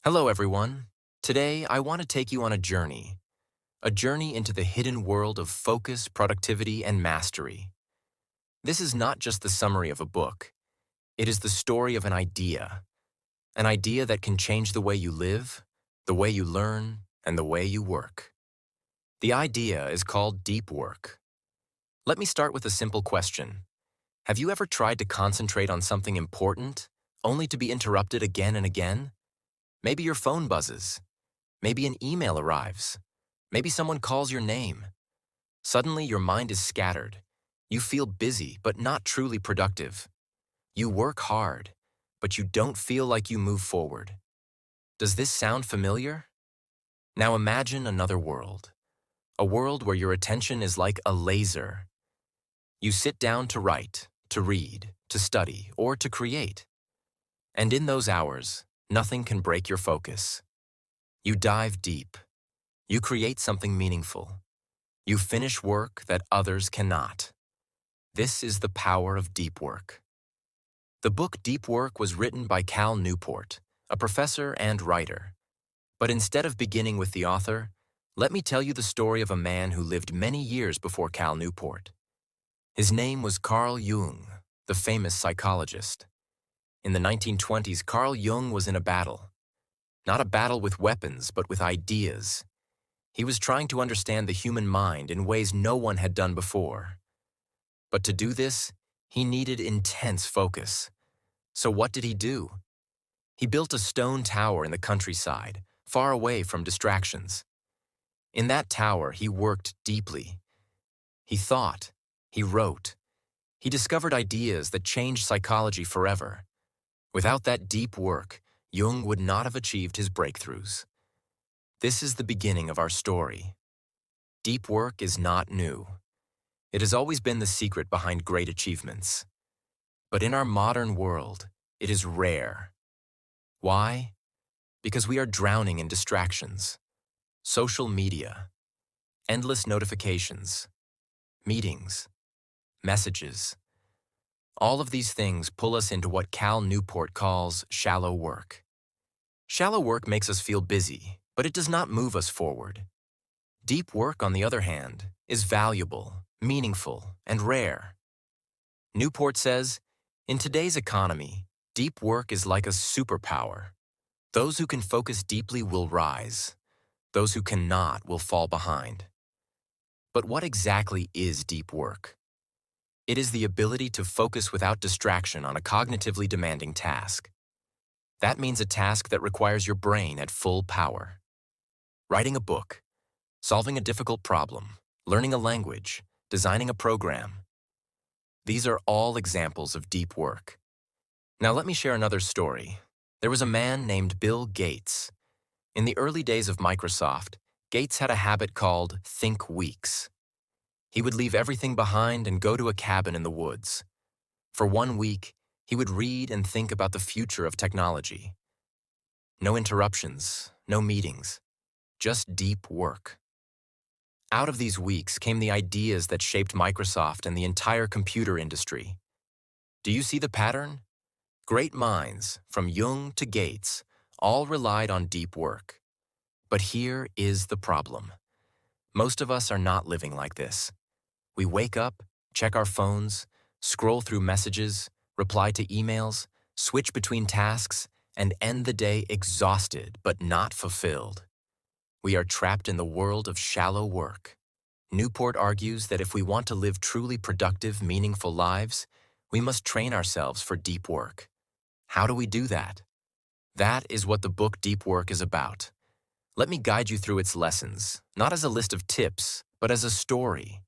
Hello, everyone. Today, I want to take you on a journey into the hidden world of focus, productivity, and mastery. This is not just the summary of a book. It is the story of an idea that can change the way you live, the way you learn, and the way you work. The idea is called deep work. Let me start with a simple question. Have you ever tried to concentrate on something important, only to be interrupted again and again? Maybe your phone buzzes. Maybe an email arrives. Maybe someone calls your name. Suddenly, your mind is scattered. You feel busy, but not truly productive. You work hard, but you don't feel like you move forward. Does this sound familiar? Now imagine another world. A world where your attention is like a laser. You sit down to write, to read, to study, or to create. And in those hours, nothing can break your focus. You dive deep. You create something meaningful. You finish work that others cannot. This is the power of deep work. The book Deep Work was written by Cal Newport, a professor and writer. But instead of beginning with the author, let me tell you the story of a man who lived many years before Cal Newport. His name was Carl Jung, the famous psychologist. In the 1920s, Carl Jung was in a battle. Not a battle with weapons, but with ideas. He was trying to understand the human mind in ways no one had done before. But to do this, he needed intense focus. So what did he do? He built a stone tower in the countryside, far away from distractions. In that tower, he worked deeply. He thought, he wrote, he discovered ideas that changed psychology forever. Without that deep work, Jung would not have achieved his breakthroughs. This is the beginning of our story. Deep work is not new. It has always been the secret behind great achievements. But in our modern world, it is rare. Why? Because we are drowning in distractions. Social media, endless notifications, meetings, messages. All of these things pull us into what Cal Newport calls shallow work. Shallow work makes us feel busy, but it does not move us forward. Deep work, on the other hand, is valuable, meaningful, and rare. Newport says, in today's economy, deep work is like a superpower. Those who can focus deeply will rise. Those who cannot will fall behind. But what exactly is deep work? It is the ability to focus without distraction on a cognitively demanding task. That means a task that requires your brain at full power. Writing a book, solving a difficult problem, learning a language, designing a program. These are all examples of deep work. Now let me share another story. There was a man named Bill Gates. In the early days of Microsoft, Gates had a habit called think weeks. He would leave everything behind and go to a cabin in the woods. For 1 week, he would read and think about the future of technology. No interruptions, no meetings, just deep work. Out of these weeks came the ideas that shaped Microsoft and the entire computer industry. Do you see the pattern? Great minds, from Jung to Gates, all relied on deep work. But here is the problem. Most of us are not living like this. We wake up, check our phones, scroll through messages, reply to emails, switch between tasks, and end the day exhausted but not fulfilled. We are trapped in the world of shallow work. Newport argues that if we want to live truly productive, meaningful lives, we must train ourselves for deep work. How do we do that? That is what the book Deep Work is about. Let me guide you through its lessons, not as a list of tips, but as a story.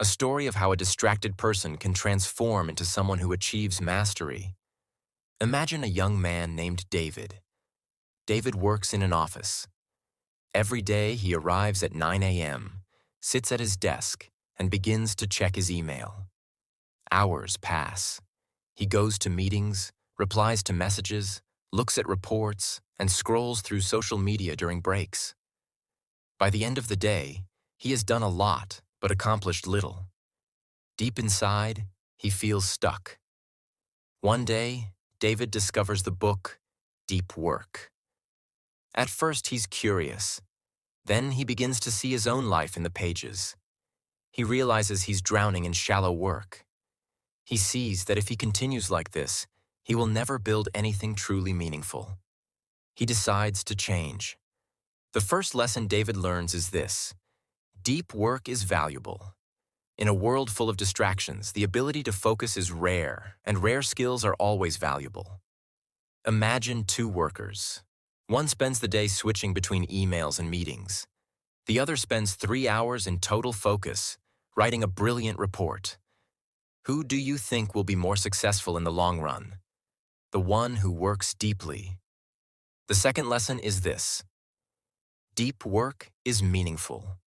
A story of how a distracted person can transform into someone who achieves mastery. Imagine a young man named David. David works in an office. Every day he arrives at 9 a.m., sits at his desk, and begins to check his email. Hours pass. He goes to meetings, replies to messages, looks at reports, and scrolls through social media during breaks. By the end of the day, he has done a lot but accomplished little. Deep inside, he feels stuck. One day, David discovers the book Deep Work. At first, he's curious. Then he begins to see his own life in the pages. He realizes he's drowning in shallow work. He sees that if he continues like this, he will never build anything truly meaningful. He decides to change. The first lesson David learns is this: deep work is valuable. In a world full of distractions, the ability to focus is rare, and rare skills are always valuable. Imagine two workers. One spends the day switching between emails and meetings. The other spends 3 hours in total focus, writing a brilliant report. Who do you think will be more successful in the long run? The one who works deeply. The second lesson is this: deep work is meaningful.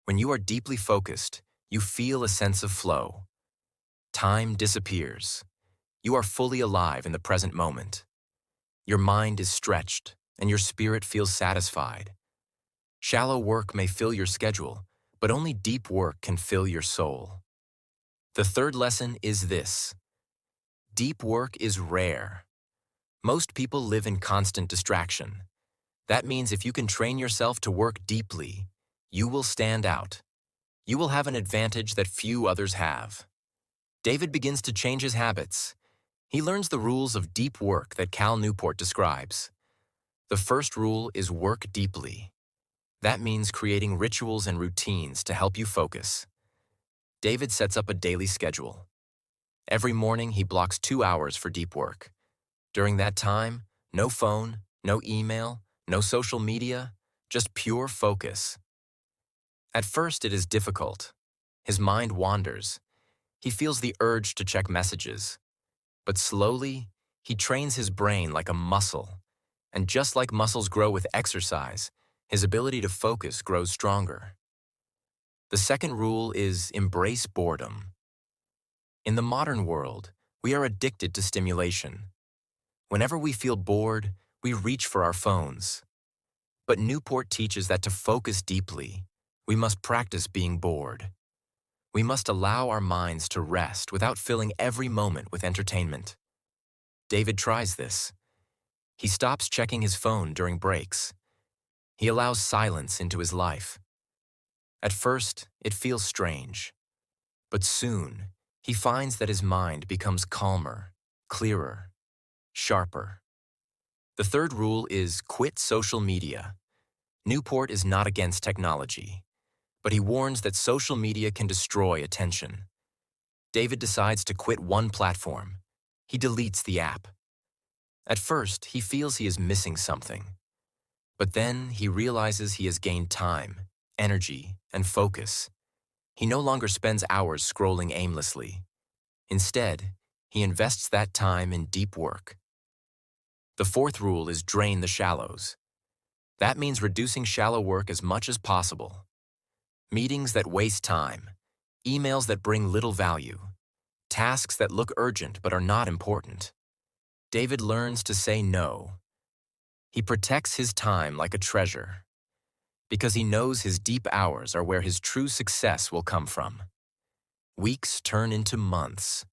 When you are deeply focused, you feel a sense of flow. Time disappears. You are fully alive in the present moment. Your mind is stretched, and your spirit feels satisfied. Shallow work may fill your schedule, but only deep work can fill your soul. The third lesson is this: deep work is rare. Most people live in constant distraction. That means if you can train yourself to work deeply, you will stand out. You will have an advantage that few others have. David begins to change his habits. He learns the rules of deep work that Cal Newport describes. The first rule is work deeply. That means creating rituals and routines to help you focus. David sets up a daily schedule. Every morning, he blocks 2 hours for deep work. During that time, no phone, no email, no social media, just pure focus. At first, it is difficult. His mind wanders. He feels the urge to check messages. But slowly, he trains his brain like a muscle. And just like muscles grow with exercise, his ability to focus grows stronger. The second rule is embrace boredom. In the modern world, we are addicted to stimulation. Whenever we feel bored, we reach for our phones. But Newport teaches that to focus deeply, we must practice being bored. We must allow our minds to rest without filling every moment with entertainment. David tries this. He stops checking his phone during breaks. He allows silence into his life. At first, it feels strange. But soon, he finds that his mind becomes calmer, clearer, sharper. The third rule is quit social media. Newport is not against technology, but he warns that social media can destroy attention. David decides to quit one platform. He deletes the app. At first, he feels he is missing something. But then he realizes he has gained time, energy, and focus. He no longer spends hours scrolling aimlessly. Instead, he invests that time in deep work. The fourth rule is drain the shallows. That means reducing shallow work as much as possible. Meetings that waste time, emails that bring little value, tasks that look urgent but are not important. David learns to say no. He protects his time like a treasure, because he knows his deep hours are where his true success will come from. Weeks turn into months.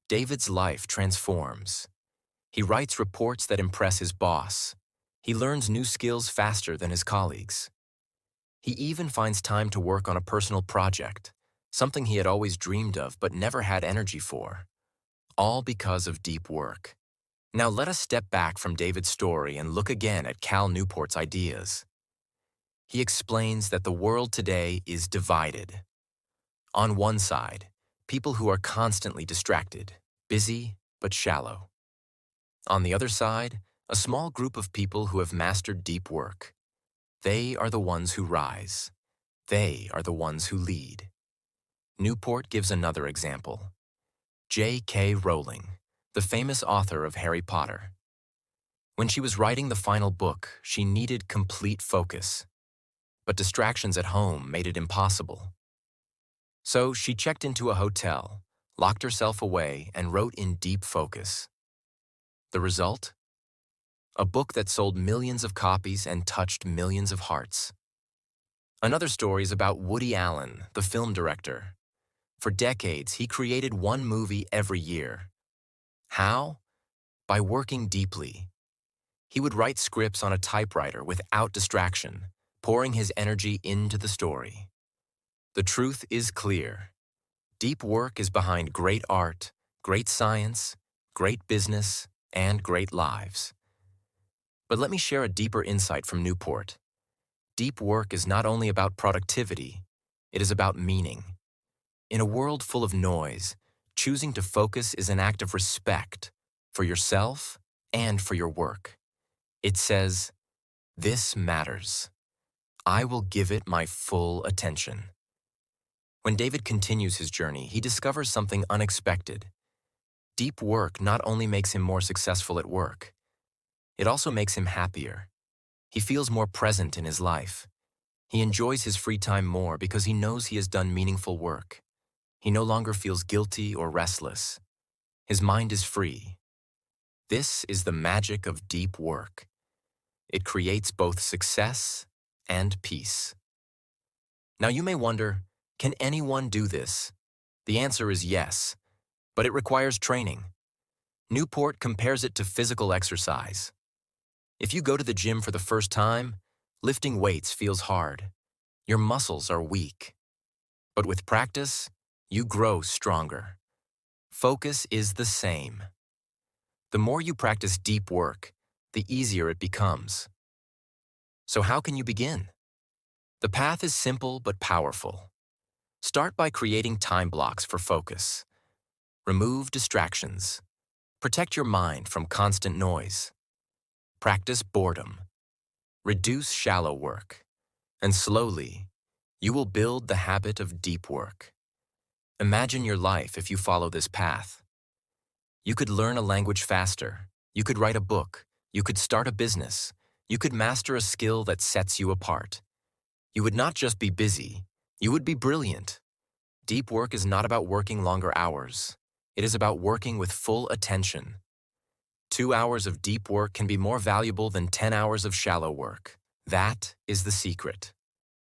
David's life transforms. He writes reports that impress his boss. He learns new skills faster than his colleagues. He even finds time to work on a personal project, something he had always dreamed of but never had energy for. All because of deep work. Now let us step back from David's story and look again at Cal Newport's ideas. He explains that the world today is divided. On one side, people who are constantly distracted, busy but shallow. On the other side, a small group of people who have mastered deep work. They are the ones who rise. They are the ones who lead. Newport gives another example. J.K. Rowling, the famous author of Harry Potter. When she was writing the final book, she needed complete focus. But distractions at home made it impossible. So she checked into a hotel, locked herself away, and wrote in deep focus. The result? A book that sold millions of copies and touched millions of hearts. Another story is about Woody Allen, the film director. For decades, he created one movie every year. How? By working deeply. He would write scripts on a typewriter without distraction, pouring his energy into the story. The truth is clear. Deep work is behind great art, great science, great business, and great lives. But let me share a deeper insight from Newport. Deep work is not only about productivity, it is about meaning. In a world full of noise, choosing to focus is an act of respect for yourself and for your work. It says, "This matters. I will give it my full attention." When David continues his journey, he discovers something unexpected. Deep work not only makes him more successful at work, it also makes him happier. He feels more present in his life. He enjoys his free time more because he knows he has done meaningful work. He no longer feels guilty or restless. His mind is free. This is the magic of deep work. It creates both success and peace. Now you may wonder, can anyone do this? The answer is yes, but it requires training. Newport compares it to physical exercise. If you go to the gym for the first time, lifting weights feels hard. Your muscles are weak. But with practice, you grow stronger. Focus is the same. The more you practice deep work, the easier it becomes. So how can you begin? The path is simple but powerful. Start by creating time blocks for focus. Remove distractions. Protect your mind from constant noise. Practice boredom. Reduce shallow work. And slowly, you will build the habit of deep work. Imagine your life if you follow this path. You could learn a language faster. You could write a book. You could start a business. You could master a skill that sets you apart. You would not just be busy, you would be brilliant. Deep work is not about working longer hours. It is about working with full attention. 2 hours of deep work can be more valuable than 10 hours of shallow work. That is the secret.